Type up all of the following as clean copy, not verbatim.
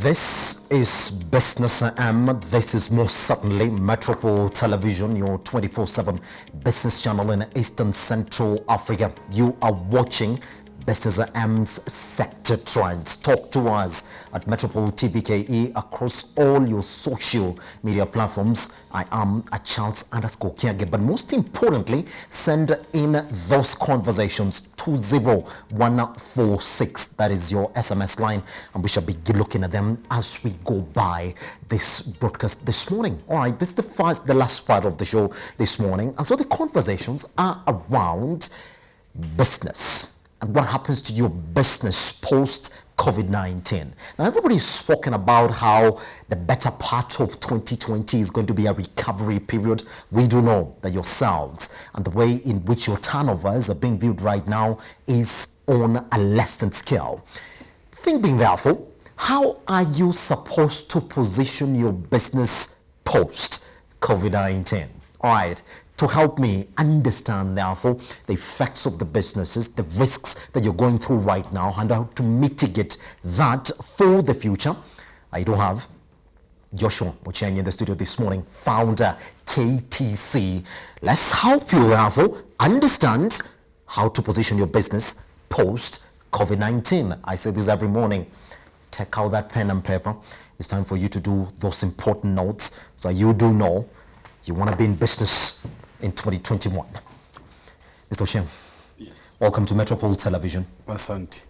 This is Business M. This is most certainly Metropole Television, your 24/7 business channel in Eastern Central Africa. You are watching Business M's Sector Trends. Talk to us at Metropole TVKE across all your social media platforms. I am a Charles_Kiage. But most importantly, send in those conversations 20146. That is your SMS line, and we shall be looking at them as we go by this broadcast this morning. All right, this is the last part of the show this morning, and so the conversations are around business and what happens to your business post COVID-19. Now, everybody's spoken about how the better part of 2020 is going to be a recovery period. We do know that yourselves and the way in which your turnovers are being viewed right now is on a lessened scale. Thing being, therefore, how are you supposed to position your business post COVID-19? All right. To help me understand, therefore, the effects of the businesses, the risks that you're going through right now, and how to mitigate that for the future, I do have Joshua Ochengi in the studio this morning, founder KTC. Let's help you, therefore, understand how to position your business post COVID-19. I say this every morning. Take out that pen and paper. It's time for you to do those important notes so you do know you want to be in business in 2021. Mr. Osheng, yes. Welcome to Metropole Television. Asante.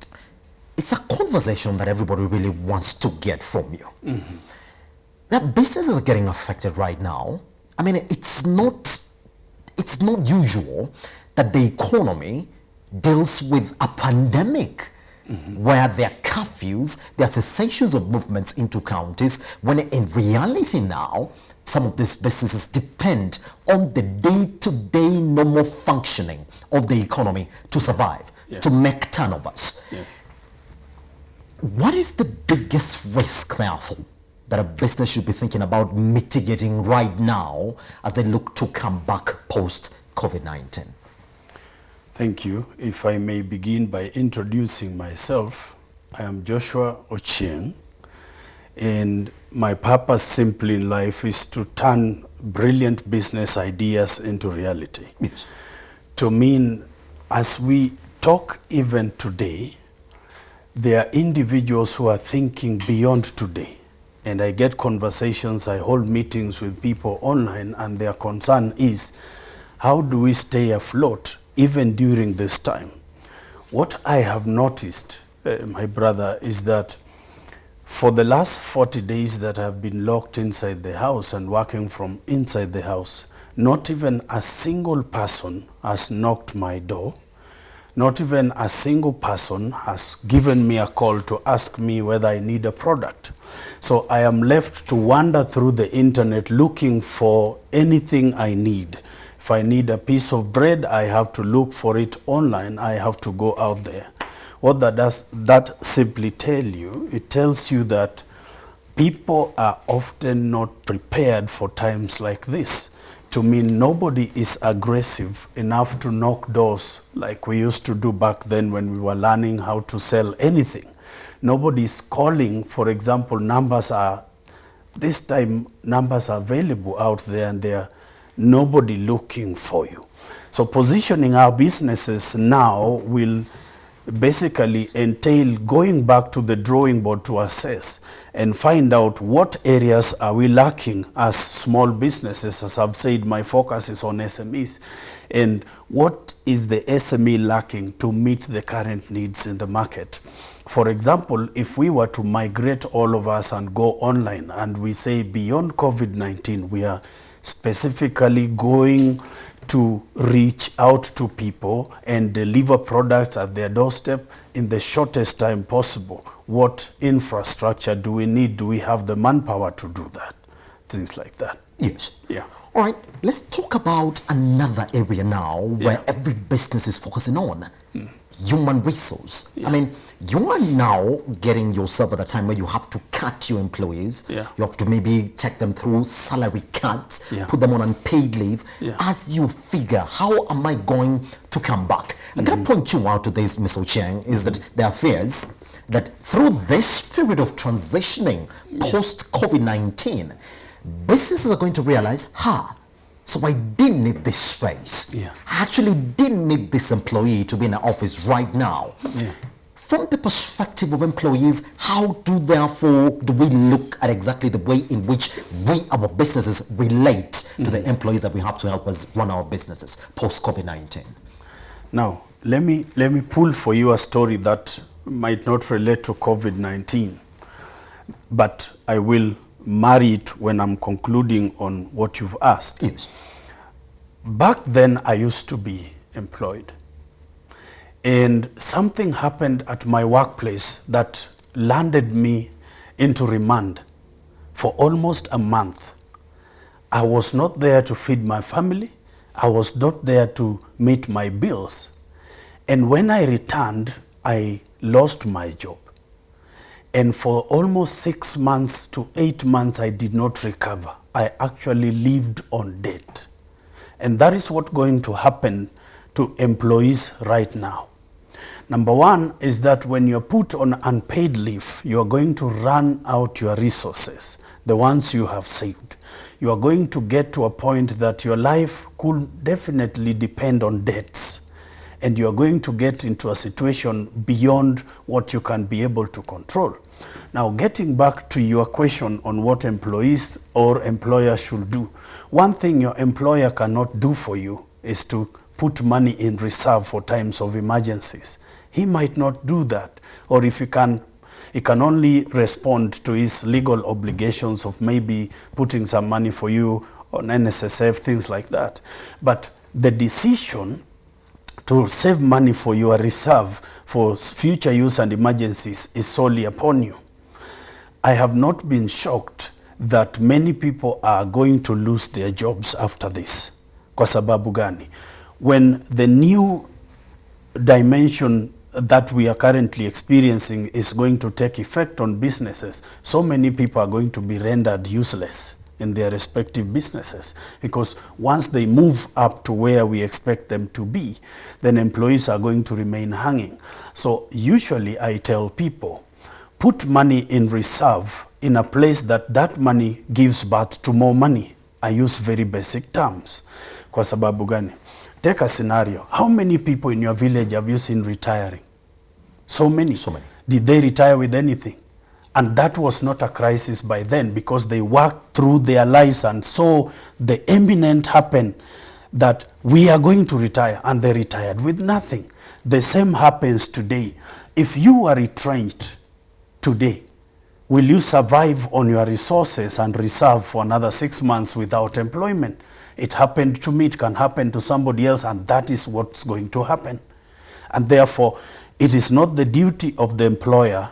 It's a conversation that everybody really wants to get from you. That businesses are getting affected right now. I mean, it's not usual that the economy deals with a pandemic where there are curfews, there are cessations of movements into counties, when in reality now, some of these businesses depend on the day-to-day normal functioning of the economy to survive, to make turnovers. What is the biggest risk, therefore, that a business should be thinking about mitigating right now as they look to come back post-COVID-19? Thank you. If I may begin by introducing myself, I am Joshua Ochengi, and my purpose simply in life is to turn brilliant business ideas into reality. Yes. To mean, as we talk even today, there are individuals who are thinking beyond today. And I get conversations, I hold meetings with people online, and their concern is, how do we stay afloat even during this time? What I have noticed, my brother, is that for the last 40 days that I've been locked inside the house and working from inside the house, not even a single person has knocked my door. Not even a single person has given me a call to ask me whether I need a product. So I am left to wander through the internet looking for anything I need. If I need a piece of bread, I have to look for it online. I have to go out there. What that does, that simply tell you, it tells you that people are often not prepared for times like this. To mean, nobody is aggressive enough to knock doors like we used to do back then when we were learning how to sell anything. Nobody is calling, for example, this time numbers are available out there, and there are nobody looking for you. So positioning our businesses now will basically entail going back to the drawing board to assess and find out what areas are we lacking as small businesses. As I've said, my focus is on SMEs. And what is the SME lacking to meet the current needs in the market? For example, if we were to migrate all of us and go online, and we say beyond COVID-19, we are specifically going to reach out to people and deliver products at their doorstep in the shortest time possible. What infrastructure do we need? Do we have the manpower to do that? Things like that. Yes. Yeah. All right, let's talk about another area now where every business is focusing on. human resource. Yeah. I mean, you are now getting yourself at a time where you have to cut your employees. Yeah. You have to maybe take them through salary cuts, Yeah. put them on unpaid leave. Yeah. As you figure, how am I going to come back? I gotta point you out to this, Ms. Ochieng, is that there are fears that through this period of transitioning post-COVID-19, businesses are going to realize, so I didn't need this space. Yeah. I actually didn't need this employee to be in the office right now. Yeah. From the perspective of employees, how do we look at exactly the way in which our businesses relate to the employees that we have to help us run our businesses post-COVID-19? Now, let me pull for you a story that might not relate to COVID-19, but I will marry it when I'm concluding on what you've asked. Yes. Back then, I used to be employed. And something happened at my workplace that landed me into remand for almost a month. I was not there to feed my family. I was not there to meet my bills. And when I returned, I lost my job. And for almost 6 months to 8 months, I did not recover. I actually lived on debt. And that is what's going to happen to employees right now. Number one is that when you're put on unpaid leave, you are going to run out your resources, the ones you have saved. You are going to get to a point that your life could definitely depend on debts. And you are going to get into a situation beyond what you can be able to control. Now, getting back to your question on what employees or employers should do, one thing your employer cannot do for you is to put money in reserve for times of emergencies. He might not do that. Or if he can only respond to his legal obligations of maybe putting some money for you on NSSF, things like that. But the decision to save money for your reserve for future use and emergencies is solely upon you. I have not been shocked that many people are going to lose their jobs after this. Kwa sababu gani? When the new dimension that we are currently experiencing is going to take effect on businesses, so many people are going to be rendered useless in their respective businesses, because once they move up to where we expect them to be, then employees are going to remain hanging. So usually I tell people, put money in reserve in a place that money gives birth to more money. I use very basic terms. Kwa sababu gani? Take a scenario. How many people in your village have you seen retiring? So many. So many. Did they retire with anything? And that was not a crisis by then, because they worked through their lives and saw the imminent happen that we are going to retire, and they retired with nothing. The same happens today. If you are retrenched today, will you survive on your resources and reserve for another 6 months without employment? It happened to me, it can happen to somebody else, and that is what's going to happen. And therefore, it is not the duty of the employer,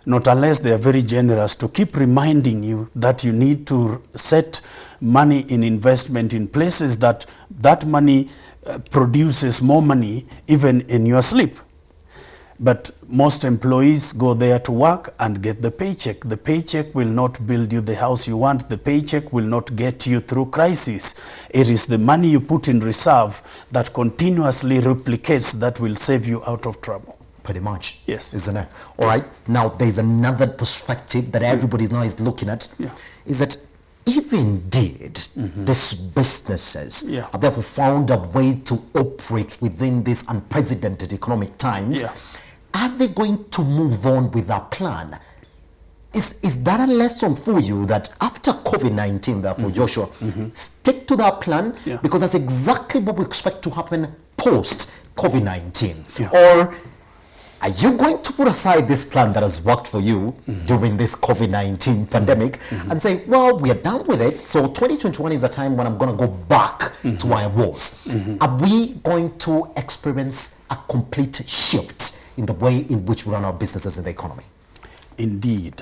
not unless they are very generous, to keep reminding you that you need to set money in investment in places that money produces more money even in your sleep. But most employees go there to work and get the paycheck. The paycheck will not build you the house you want. The paycheck will not get you through crisis. It is the money you put in reserve that continuously replicates that will save you out of trouble. Pretty much. Yes. Isn't it? All right. Now, there's another perspective that everybody now is looking at. Yeah. Is that if indeed these businesses Yeah. have therefore found a way to operate within these unprecedented economic times, Yeah. are they going to move on with that plan? Is that a lesson for you that after COVID-19, therefore, Joshua, stick to that plan? Yeah. Because that's exactly what we expect to happen post-COVID-19. Yeah. Or are you going to put aside this plan that has worked for you during this COVID-19 pandemic and say, well, we are done with it, so 2021 is a time when I'm going to go back to where I was? Are we going to experience a complete shift in the way in which we run our businesses in the economy? Indeed.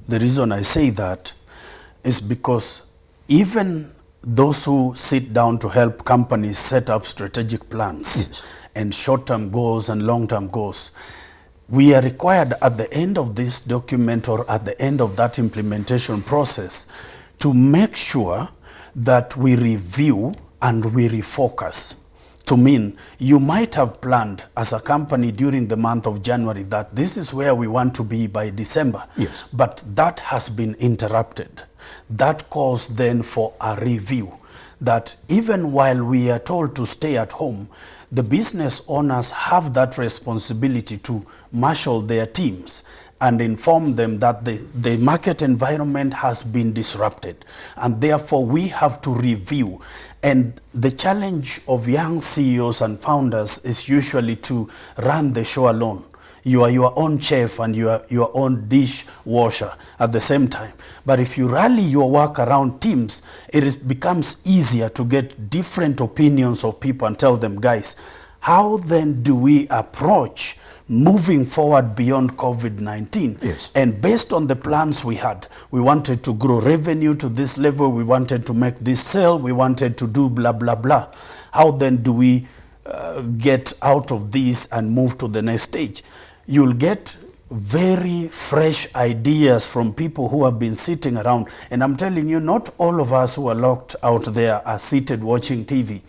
The reason I say that is because even those who sit down to help companies set up strategic plans Yes. and short-term goals and long-term goals. We are required at the end of this document or at the end of that implementation process to make sure that we review and we refocus. To mean, you might have planned as a company during the month of January that this is where we want to be by December. Yes. But that has been interrupted. That calls then for a review. That even while we are told to stay at home, the business owners have that responsibility to marshal their teams and inform them that the market environment has been disrupted, and therefore we have to review. And the challenge of young CEOs and founders is usually to run the show alone. You are your own chef and you are your own dishwasher at the same time. But if you rally your work around teams, becomes easier to get different opinions of people and tell them, guys, how then do we approach moving forward beyond COVID-19? Yes. And based on the plans we had, we wanted to grow revenue to this level, we wanted to make this sale, we wanted to do blah, blah, blah. How then do we get out of this and move to the next stage? You'll get very fresh ideas from people who have been sitting around. And I'm telling you, not all of us who are locked out there are seated watching TV.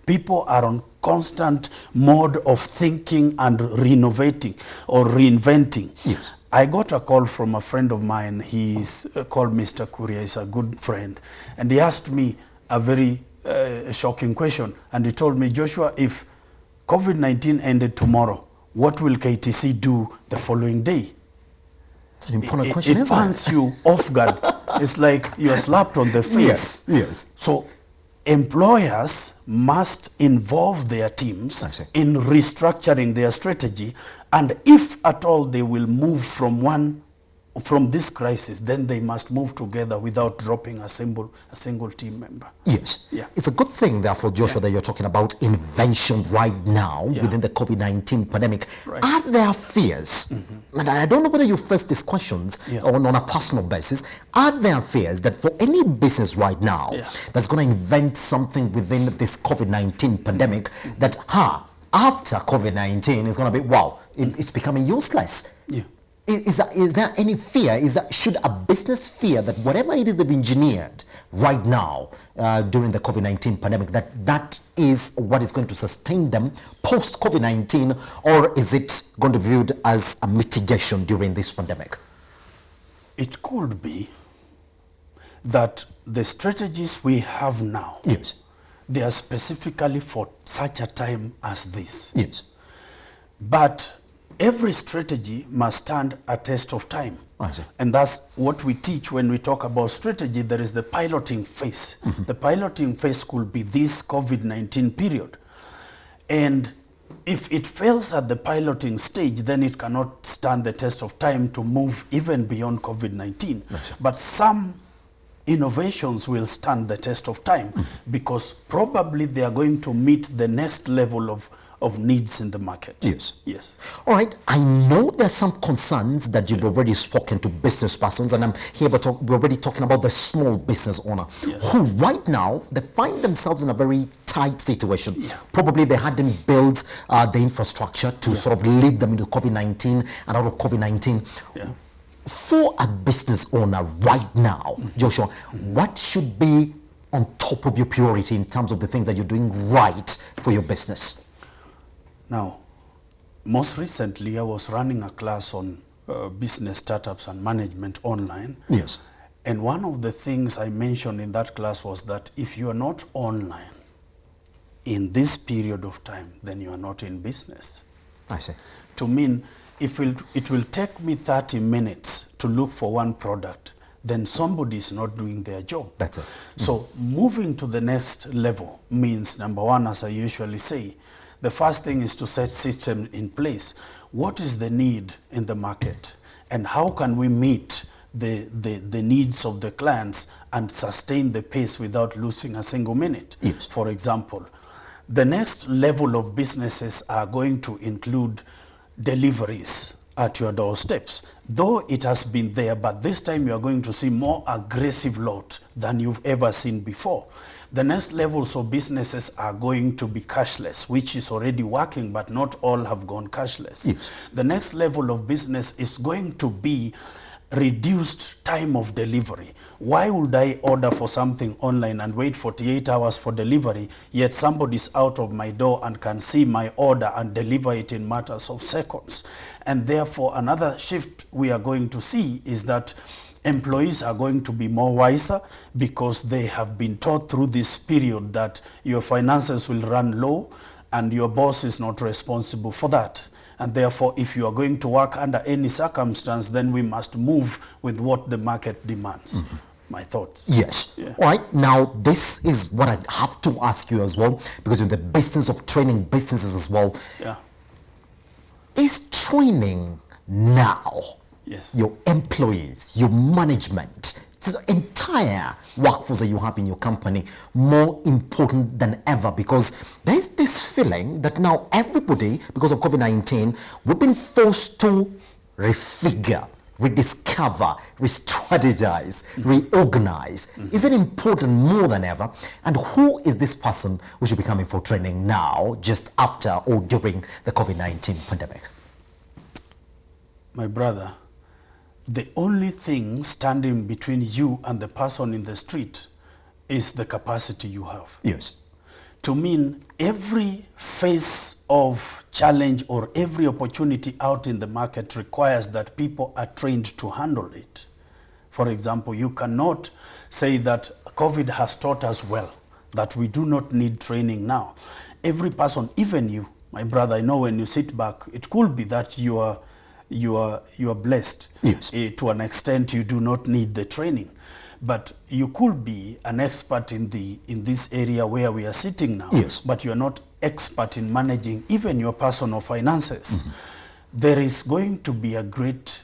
People are on constant mode of thinking and renovating or reinventing. Yes. I got a call from a friend of mine. He's called Mr. Kuria. He's a good friend. And he asked me a very shocking question. And he told me, Joshua, if COVID-19 ended tomorrow, what will KTC do the following day? It's an important question, It isn't finds you off guard. It's like you're slapped on the face. Yes, yes. So employers must involve their teams I see. in restructuring their strategy, and if at all they will move from this crisis, then they must move together without dropping a single team member. Yes. Yeah. It's a good thing, therefore, Joshua, that you're talking about invention right now Yeah. within the COVID-19 pandemic. Right. Are there fears? And I don't know whether you face these questions Yeah. on a personal basis. Are there fears that for any business right now Yeah. that's going to invent something within this COVID-19 pandemic that, after COVID-19 is going to be, wow, it's becoming useless? Yeah. Is there any fear? Should a business fear that whatever it is they've engineered right now during the COVID-19 pandemic, that is what is going to sustain them post-COVID-19, or is it going to be viewed as a mitigation during this pandemic? It could be that the strategies we have now, Yes. they are specifically for such a time as this. Yes. But every strategy must stand a test of time. I see. And that's what we teach when we talk about strategy. There is the piloting phase. The piloting phase could be this COVID-19 period. And if it fails at the piloting stage, then it cannot stand the test of time to move even beyond COVID-19. But some innovations will stand the test of time because probably they are going to meet the next level of needs in the market. Yes. Yes. All right. I know there's some concerns that you've already spoken to business persons, and I'm here, but we're already talking about the small business owner Yes. who right now, they find themselves in a very tight situation. Yeah. Probably they hadn't built the infrastructure to sort of lead them into COVID-19 and out of COVID-19. Yeah. For a business owner right now, Joshua, what should be on top of your priority in terms of the things that you're doing right for your business? Now, most recently, I was running a class on business startups and management online. Yes. And one of the things I mentioned in that class was that if you are not online in this period of time, then you are not in business. I see. To mean, if it will take me 30 minutes to look for one product, then somebody is not doing their job. That's it. So moving to the next level means, number one, as I usually say, the first thing is to set systems in place. What is the need in the market? And how can we meet the needs of the clients and sustain the pace without losing a single minute? Yes. For example, the next level of businesses are going to include deliveries at your doorsteps. Though it has been there, but this time you are going to see more aggressive lot than you've ever seen before. The next levels of businesses are going to be cashless, which is already working, but not all have gone cashless. Yes. The next level of business is going to be reduced time of delivery. Why would I order for something online and wait 48 hours for delivery, yet somebody's out of my door and can see my order and deliver it in matters of seconds? And therefore, another shift we are going to see is that employees are going to be more wiser, because they have been taught through this period that your finances will run low and your boss is not responsible for that. And therefore, if you are going to work under any circumstance, then we must move with what the market demands. My thoughts. Yes. Yeah. All right. Now, this is what I have to ask you as well, because in the business of training businesses as well, Yeah. is training now Yes. your employees, your management, the entire workforce that you have in your company more important than ever? Because there's this feeling that now everybody, because of COVID-19, we've been forced to refigure, rediscover, re-strategize, reorganize. Is it important more than ever? And who is this person who should be coming for training now, just after or during the COVID-19 pandemic? My brother, the only thing standing between you and the person in the street is the capacity you have. Yes. To mean every phase of challenge or every opportunity out in the market requires that people are trained to handle it. For example, you cannot say that COVID has taught us well, that we do not need training now. Every person, even you, my brother, I know when you sit back, it could be that you are blessed. Yes. To an extent, you do not need the training. But you could be an expert in this area where we are sitting now. Yes. But you are not expert in managing even your personal finances. There is going to be a great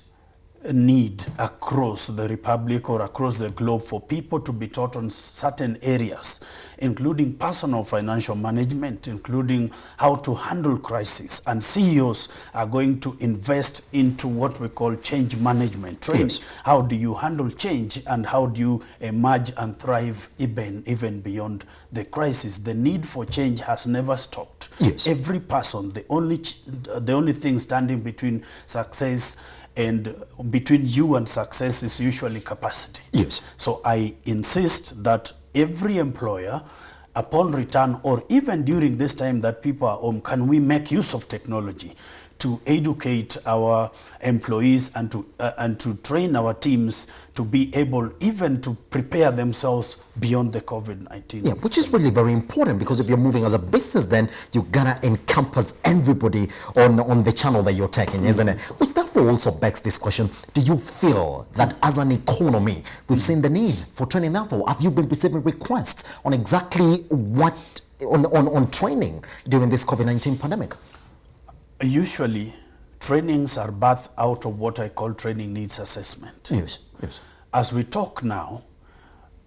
need across the Republic or across the globe for people to be taught on certain areas, including personal financial management, including how to handle crisis. And CEOs are going to invest into what we call change management training. Yes. How do you handle change, and how do you emerge and thrive even beyond the crisis? The need for change has never stopped. Yes. Every person, the only thing standing between success and between you and success is usually capacity. Yes. So I insist that every employer, upon return or even during this time that people are home, can we make use of technology to educate our employees and to train our teams to be able even to prepare themselves beyond the COVID-19. Yeah, which is really very important, because if you're moving as a business, then you gotta encompass everybody on the channel that you're taking, isn't it? Which therefore also begs this question: do you feel that as an economy, we've seen the need for training? Therefore, have you been receiving requests on exactly what on training during this COVID-19 pandemic? Usually, trainings are birthed out of what I call training needs assessment. Yes, yes. As we talk now,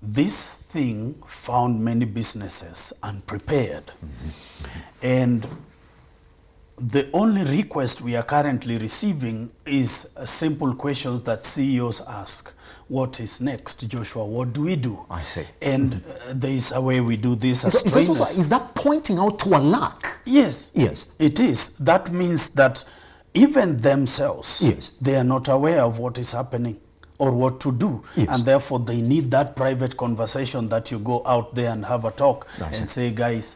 this thing found many businesses unprepared. And the only request we are currently receiving is simple questions that CEOs ask. What is next, Joshua? What do we do? I see. And there is a way we do this as Is, trainers. is that pointing out to a lack? Yes. Yes. It is. That means that even themselves, Yes. they are not aware of what is happening or what to do. Yes. And therefore they need that private conversation that you go out there and have a talk I see. and say, guys,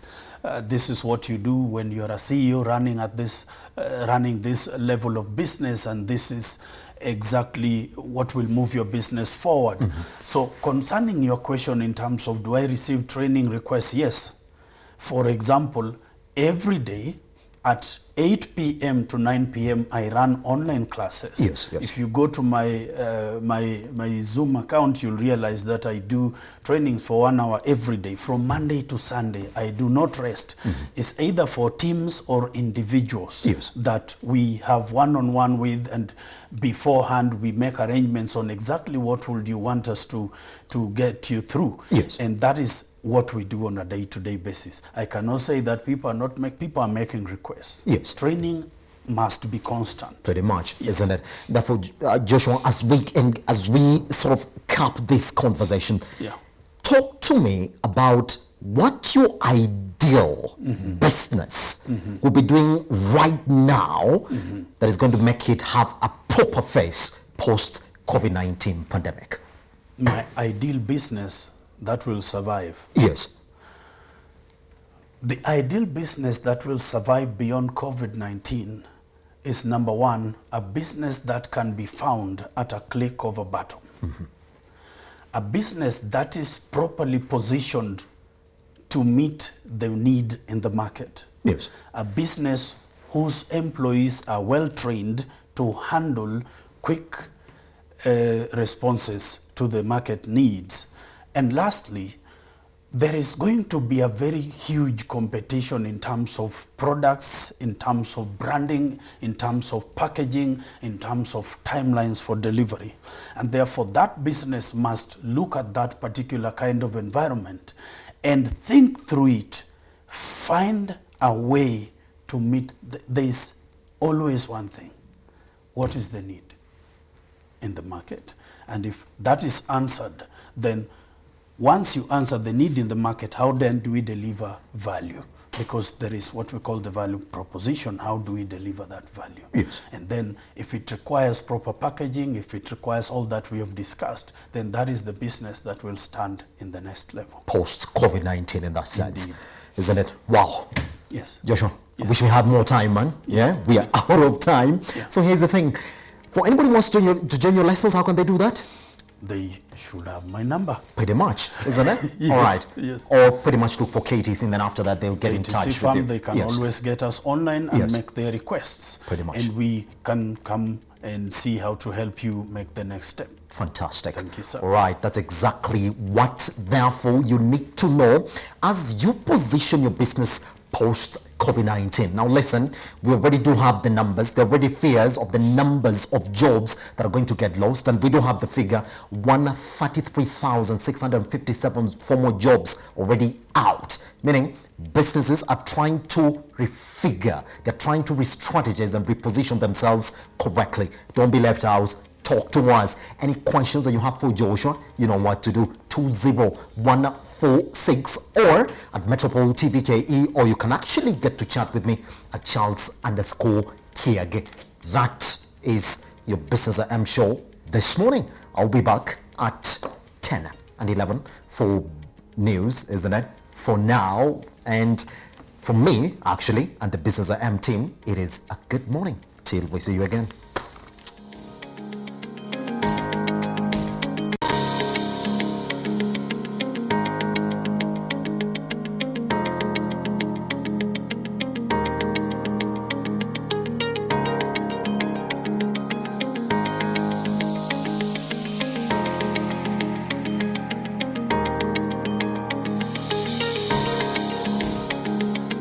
this is what you do when you're a CEO running this level of business, and this is exactly what will move your business forward. So concerning your question in terms of do I receive training requests? Yes. For example, every day at 8 p.m. to 9 p.m. I run online classes. Yes, yes. If you go to my Zoom account, you'll realize that I do trainings for 1 hour every day, from Monday to Sunday. I do not rest. It's either for teams or individuals Yes. that we have one-on-one with, and beforehand we make arrangements on exactly what would you want us to get you through. Yes. And that is what we do on a day-to-day basis. I cannot say that people are making requests. Yes. Training must be constant. Pretty much, isn't it? Therefore, Joshua, as we sort of cap this conversation, talk to me about what your ideal business will be doing right now that is going to make it have a proper face post COVID-19 pandemic. My ideal business that will survive. Yes. The ideal business that will survive beyond COVID-19 is, number one, a business that can be found at a click of a button. A business that is properly positioned to meet the need in the market. Yes. A business whose employees are well trained to handle quick responses to the market needs. And lastly, there is going to be a very huge competition in terms of products, in terms of branding, in terms of packaging, in terms of timelines for delivery. And therefore, that business must look at that particular kind of environment and think through it, find a way to meet. There is always one thing. What is the need in the market? And if that is answered, then once you answer the need in the market, how then do we deliver value? Because there is what we call the value proposition. How do we deliver that value? Yes. And then if it requires proper packaging, if it requires all that we have discussed, then that is the business that will stand in the next level. Post COVID-19 in that sense. Indeed. Isn't it? Wow. Yes. Joshua, Yes. I wish we had more time, man. Yes. Yeah, we are out of time. Yeah. So here's the thing. For anybody who wants to join your lessons, how can they do that? They should have my number. Pretty much, isn't it? Yes, All right. yes. Or pretty much look for KTC, and then after that they'll get in KTC touch Farm, with you. they can Yes. always get us online and Yes. make their requests. Pretty much. And we can come and see how to help you make the next step. Fantastic. Thank you, sir. All right, that's exactly what, therefore, you need to know as you position your business post COVID-19. Now listen, we already do have the numbers. There are already fears of the numbers of jobs that are going to get lost, and we do have the figure 133,657 former jobs already out, meaning businesses are trying to refigure, they're trying to re-strategize and reposition themselves correctly. Don't be left out. Talk to us. Any questions that you have for Joshua, you know what to do. 20146 or at Metropole TVKE, or you can actually get to chat with me at Charles_Kiage. That is your Business at M show this morning. I'll be back at 10 and 11 for news, isn't it? For now, and from me, actually, and the Business at M team, it is a good morning till we see you again.